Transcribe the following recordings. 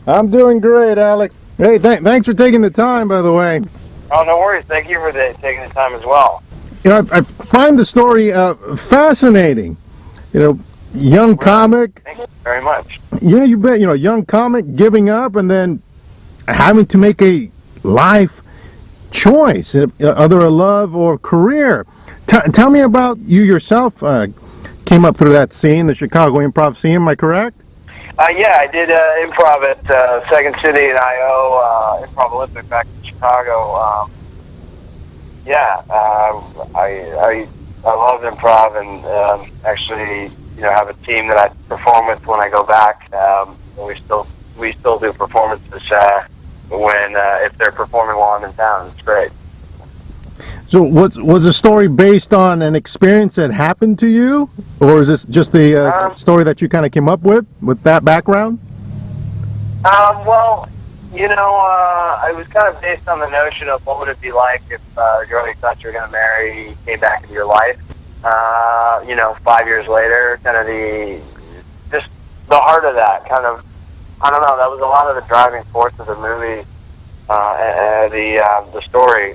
I'm doing great, Alex. Hey, thanks for taking the time, by the way. Oh, no worries. Thank you for taking the time as well. I find the story fascinating. You know, young Really? comic. Thank you very much. Yeah, you bet. Young comic giving up and then having to make a life choice, either a love or career. Tell me about you yourself. Came up through that scene, the Chicago improv scene. Am I correct? Yeah, I did improv at Second City and IO Improv Olympic back in Chicago. Yeah, I love improv and actually, have a team that I perform with when I go back. And we still do performances when if they're performing while I'm in town. It's great. So, was the story based on an experience that happened to you, or is this just a story that you kind of came up with that background? Well, it was kind of based on the notion of what would it be like if the girl you thought you were going to marry came back into your life. 5 years later, kind of just the heart of that kind of, I don't know, that was a lot of the driving force of the movie, the story.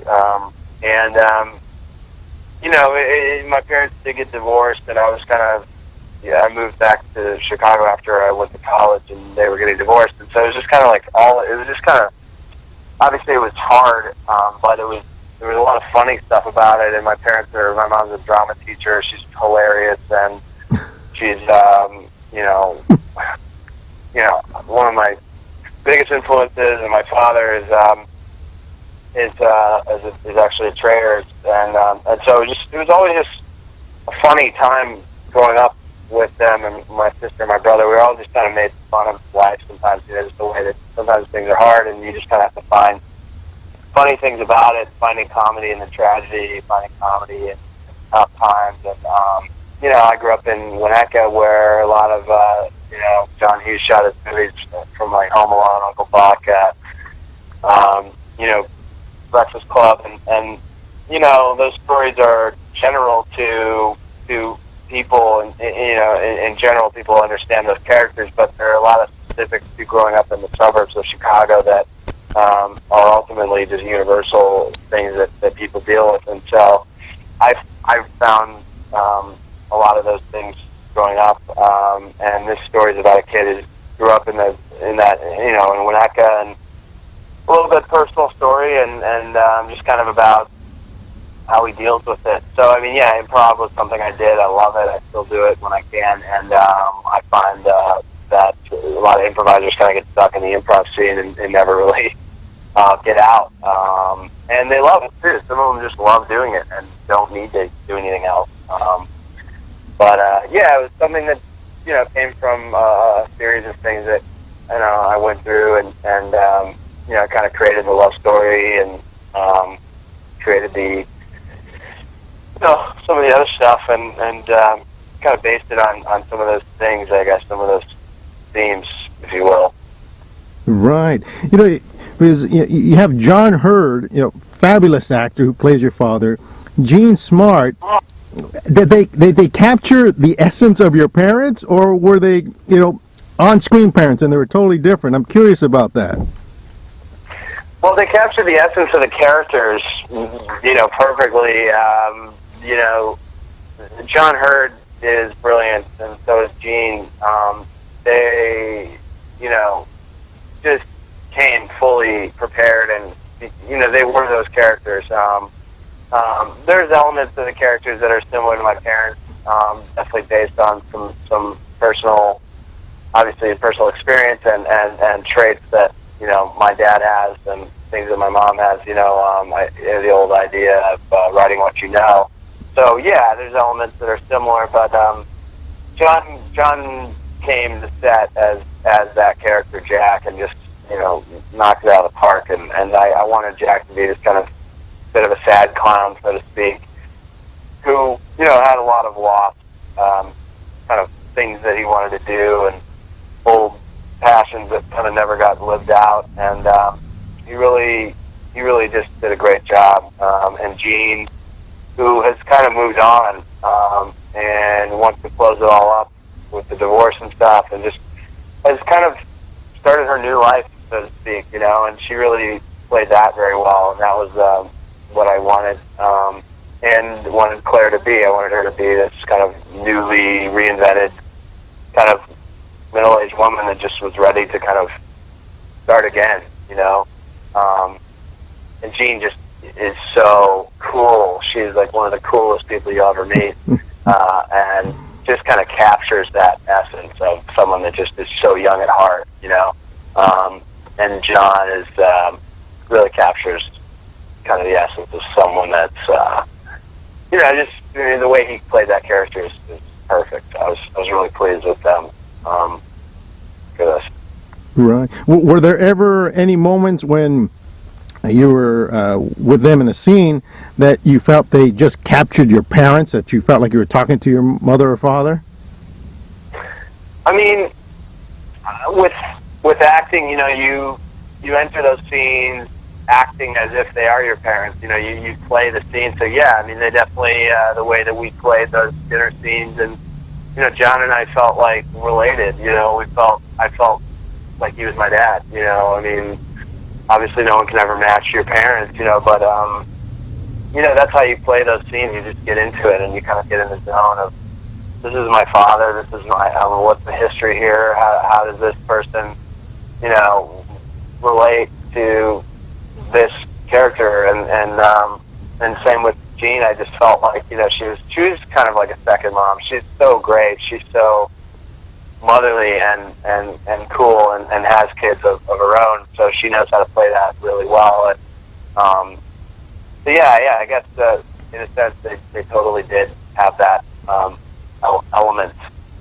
My parents did get divorced, and I was kind of, I moved back to Chicago after I went to college, and they were getting divorced, and so it was just kind of like it was just kind of, obviously it was hard, but there was a lot of funny stuff about it, and my mom's a drama teacher, she's hilarious, and she's, one of my biggest influences, and my father is actually a trader, and so it was always just a funny time growing up with them and my sister and my brother. We all just kind of made fun of life sometimes, just the way that sometimes things are hard, and you just kind of have to find funny things about it, finding comedy in the tragedy, finding comedy in tough times, and I grew up in Winnetka, where a lot of John Hughes shot his movies from like Home Alone, Uncle Buck, Breakfast Club, and those stories are general to people, and in general, people understand those characters, but there are a lot of specifics to growing up in the suburbs of Chicago that are ultimately just universal things that people deal with, and so I've found a lot of those things growing up, and this story is about a kid who grew up in Winnetka, and a little bit personal story, and just kind of about how he deals with it. So, improv was something I did. I love it. I still do it when I can, and I find that a lot of improvisers kind of get stuck in the improv scene and never really get out. And they love it, too. Some of them just love doing it and don't need to do anything else. It was something that, came from a series of things that, I went through and kind of created the love story and created some of the other stuff and kind of based it on some of those things, I guess, some of those themes, if you will. Right. Because you have John Hurd, fabulous actor who plays your father, Gene Smart. Did they capture the essence of your parents, or were they, on-screen parents and they were totally different? I'm curious about that. Well, they capture the essence of the characters, perfectly. John Hurd is brilliant, and so is Gene. They, just came fully prepared, and they were those characters. There's elements of the characters that are similar to my parents, definitely based on some personal, obviously personal experience and traits that my dad has and things that my mom has. The old idea of writing what you know. So yeah, there's elements that are similar, but John came to set as that character Jack and just knocked it out of the park. And I wanted Jack to be this kind of bit of a sad clown, so to speak, who had a lot of lost kind of things that he wanted to do and old passions that kind of never got lived out. And he really just did a great job. And Gene, who has kind of moved on and wants to close it all up with the divorce and stuff, and just has kind of started her new life, so to speak, you know, and she really played that very well, and that was what I wanted, and wanted Claire to be. I wanted her to be this kind of newly reinvented, kind of middle-aged woman that just was ready to kind of start again, you know. And Jean just is so cool. She's like one of the coolest people you'll ever meet, and just kind of captures that essence of someone that just is so young at heart, you know. And John is really captures kind of the essence of someone that's, you know, just the way he played that character is perfect. I was really pleased with them for this. Right. Were there ever any moments when you were with them in a scene that you felt they just captured your parents, that you felt like you were talking to your mother or father? I mean, with acting, you know, you enter those scenes acting as if they are your parents. You know, you play the scene. So yeah, I mean, they definitely the way that we played those dinner scenes, and you know, John and I felt like related. You know, I felt like he was my dad. You know, I mean, obviously no one can ever match your parents. You know, but you know, that's how you play those scenes. You just get into it, and you kind of get in the zone of, this is my father. This is my what's the history here? How does this person, you know, relate to this character? And same with Jean. I just felt like, you know, she was kind of like a second mom. She's so great. She's so motherly and cool, and has kids of her own. So she knows how to play that really well. And so yeah, I guess in a sense they totally did have that element,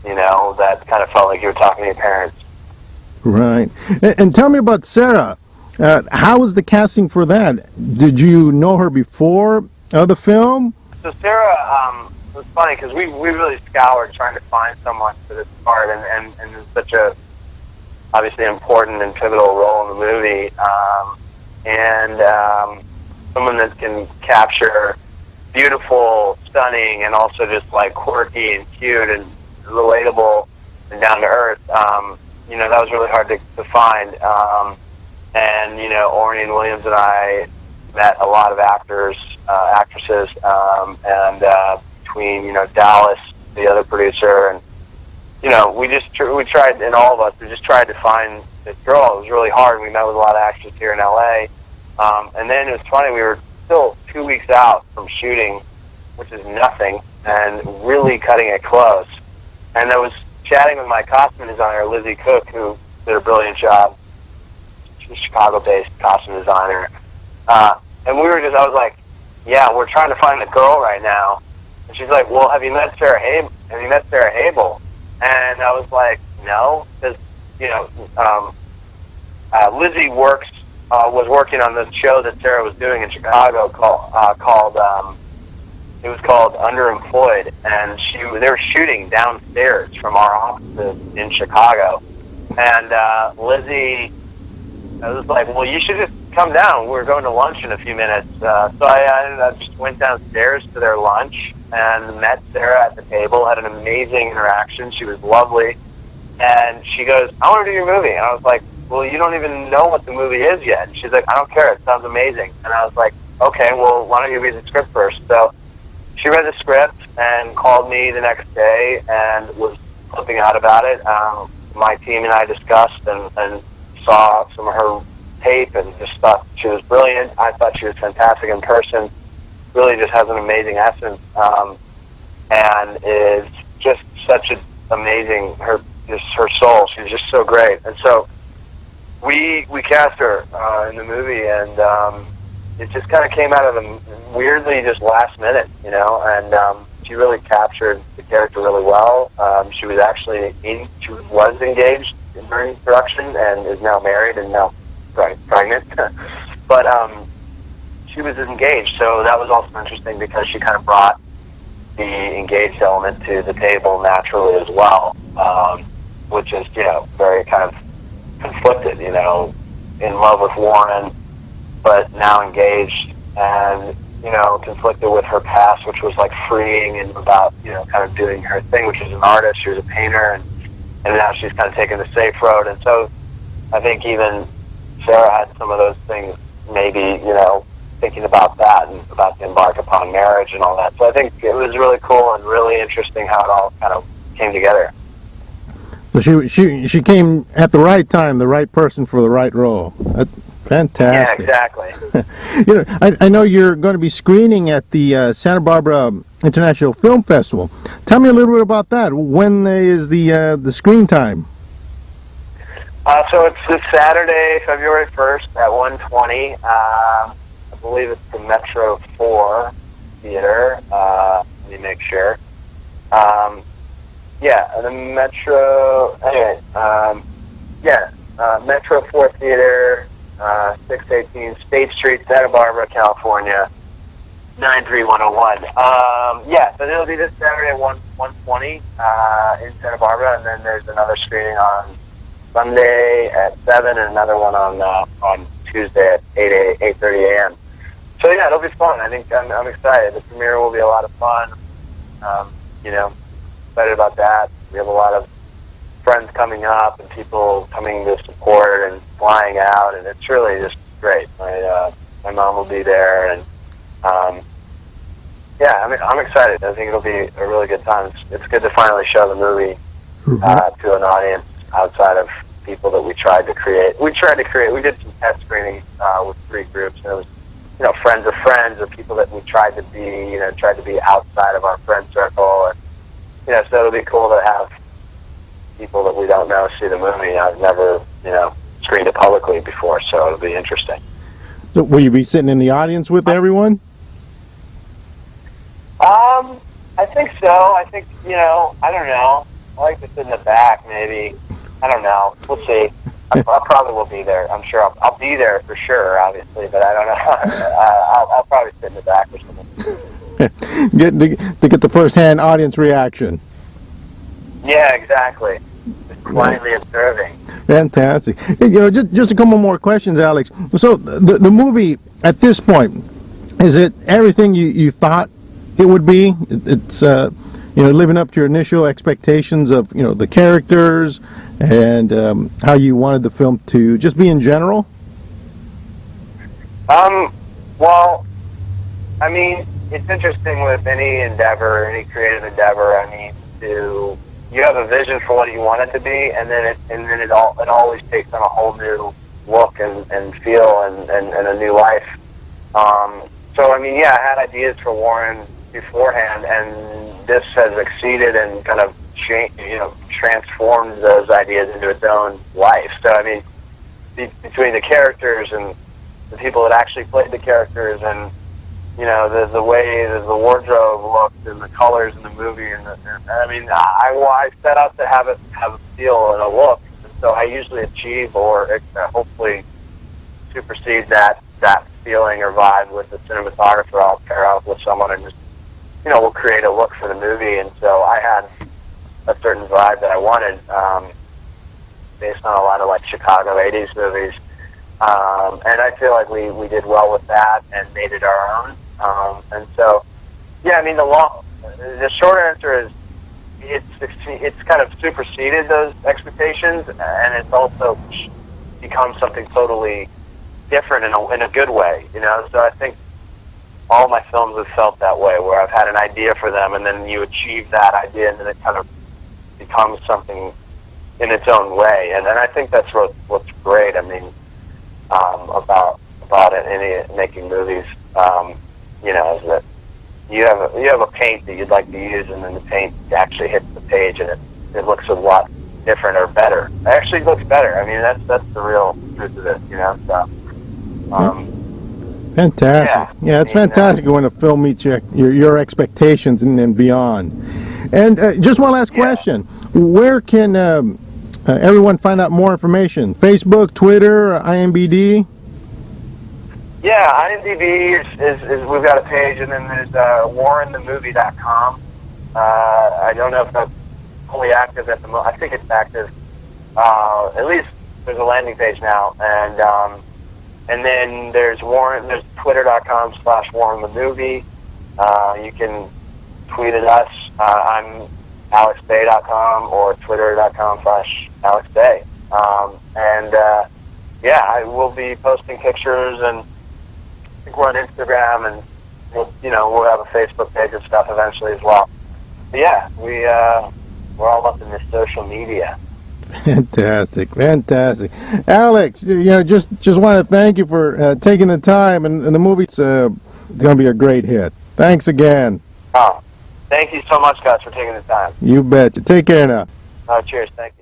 you know, that kind of felt like you were talking to your parents. Right. And tell me about Sarah. How was the casting for that? Did you know her before the film? So Sarah, it was funny because we really scoured trying to find someone for this part, and it's such a obviously important and pivotal role in the movie, and someone that can capture beautiful, stunning, and also just like quirky and cute and relatable and down to earth. You know, that was really hard to find. And you know, Orion Williams and I met a lot of actors, actresses, and between, you know, Dallas, the other producer, and you know, we tried, and all of us, we just tried to find this girl. It was really hard. We met with a lot of actors here in LA, and then it was funny. We were still 2 weeks out from shooting, which is nothing, and really cutting it close. And I was chatting with my costume designer, Lizzie Cook, who did a brilliant job. She's a Chicago-based costume designer. And I was like, yeah, we're trying to find a girl right now. And she's like, well, have you met Sarah Habel? And I was like, no, because, you know, Lizzie was working on this show that Sarah was doing in Chicago called it was called Underemployed, and they were shooting downstairs from our offices in Chicago. And Lizzie, I was like, well, you should just come down. We're going to lunch in a few minutes. So I just went downstairs to their lunch and met Sarah at the table, had an amazing interaction. She was lovely. And she goes, I want to do your movie. And I was like, well, you don't even know what the movie is yet. And she's like, I don't care. It sounds amazing. And I was like, okay, well, why don't you read the script first? So she read the script and called me the next day and was flipping out about it. My team and I discussed and saw some of her tape and just thought she was brilliant. I thought she was fantastic in person. Really just has an amazing essence, and is just such an amazing, her soul. She's just so great. And so we cast her in the movie, and it just kind of came out of the weirdly just last minute, you know, and she really captured the character really well. She was actually she was engaged during production and is now married and now pregnant. But she was engaged, so that was also interesting because she kind of brought the engaged element to the table naturally as well, which is, you know, very kind of conflicted, you know, in love with Warren, but now engaged, and, you know, conflicted with her past, which was like freeing and about, you know, kind of doing her thing, which was an artist. She was a painter, and now she's kind of taking the safe road. And so I think even Sarah had some of those things, maybe, thinking about that and about the embark upon marriage and all that. So I think it was really cool and really interesting how it all kind of came together. So she came at the right time, the right person for the right role. That's fantastic. Yeah, exactly. I know you're going to be screening at the Santa Barbara International Film Festival. Tell me a little bit about that. When is the screen time? So it's this Saturday, February 1st at 1:20. I believe it's the Metro 4 Theater. Let me make sure. The Metro. Anyway, Metro 4 Theater, 618 State Street, Santa Barbara, California, 93101. So it'll be this Saturday at 1:20 in Santa Barbara, and then there's another screening on Sunday at 7, and another one on Tuesday at 8:30 a.m. So yeah, it'll be fun. I think I'm excited. The premiere will be a lot of fun. Excited about that. We have a lot of friends coming up and people coming to support and flying out, and it's really just great. My mom will be there, and I'm excited. I think it'll be a really good time. It's good to finally show the movie to an audience outside of people that we tried to create. We did some test screenings with 3 groups, and it was, friends of friends, or people that we tried to be outside of our friend circle, and so it'll be cool to have people that we don't know see the movie. I've never, screened it publicly before, so it'll be interesting. So will you be sitting in the audience with everyone? I think so. I think, I don't know. I like to sit in the back, maybe. I don't know. We'll see. I probably will be there. I'm sure I'll be there for sure, obviously, but I don't know. I'll probably sit in the back or something. to get the first-hand audience reaction. Yeah, exactly. Just quietly observing. Fantastic. Just a couple more questions, Alex. So the movie at this point, is it everything you thought it would be? It's living up to your initial expectations of the characters and how you wanted the film to just be in general? Well, I mean, it's interesting with any endeavor, any creative endeavor. I mean, you have a vision for what you want it to be, and then it always takes on a whole new look and feel and a new life. So I mean, I had ideas for Warren beforehand, and this has exceeded and kind of transformed those ideas into its own life. So I mean, between the characters and the people that actually played the characters, and the way that the wardrobe looked and the colors in the movie, I set out to have a feel and a look, and so I usually achieve or hopefully supersede that feeling or vibe with the cinematographer. I'll pair up with someone and just we'll create a look for the movie, and so I had a certain vibe that I wanted based on a lot of like Chicago 80s movies. And I feel like we did well with that and made it our own. And so, I mean, the short answer is it's kind of superseded those expectations, and it's also become something totally different in a good way, So I think all my films have felt that way, where I've had an idea for them, and then you achieve that idea, and then it kind of becomes something in its own way. And I think that's what's great. I mean, about it, making movies, is that you have a paint that you'd like to use, and then the paint actually hits the page, and it looks a lot different or better. It actually looks better. I mean, that's the real truth of it, So, fantastic. Yeah, it's fantastic when a film meets your expectations and beyond. And just one last question: where can everyone find out more information? Facebook, Twitter, IMDb? Yeah, IMDb is we've got a page, and then there's WarrenTheMovie.com. I don't know if that's fully active at the moment. I think it's active. At least there's a landing page now, and then there's Twitter.com/WarrenTheMovie. You can tweet at us. I'm AlexBay.com or Twitter.com/AlexBay. Yeah, I will be posting pictures, and I think we're on Instagram, and we'll have a Facebook page and stuff eventually as well. But yeah, we're all up in this social media. Fantastic. Alex, just want to thank you for taking the time, and the movie's going to be a great hit. Thanks again. Oh, thank you so much, guys, for taking the time. You betcha. Take care now. Cheers. Thank you.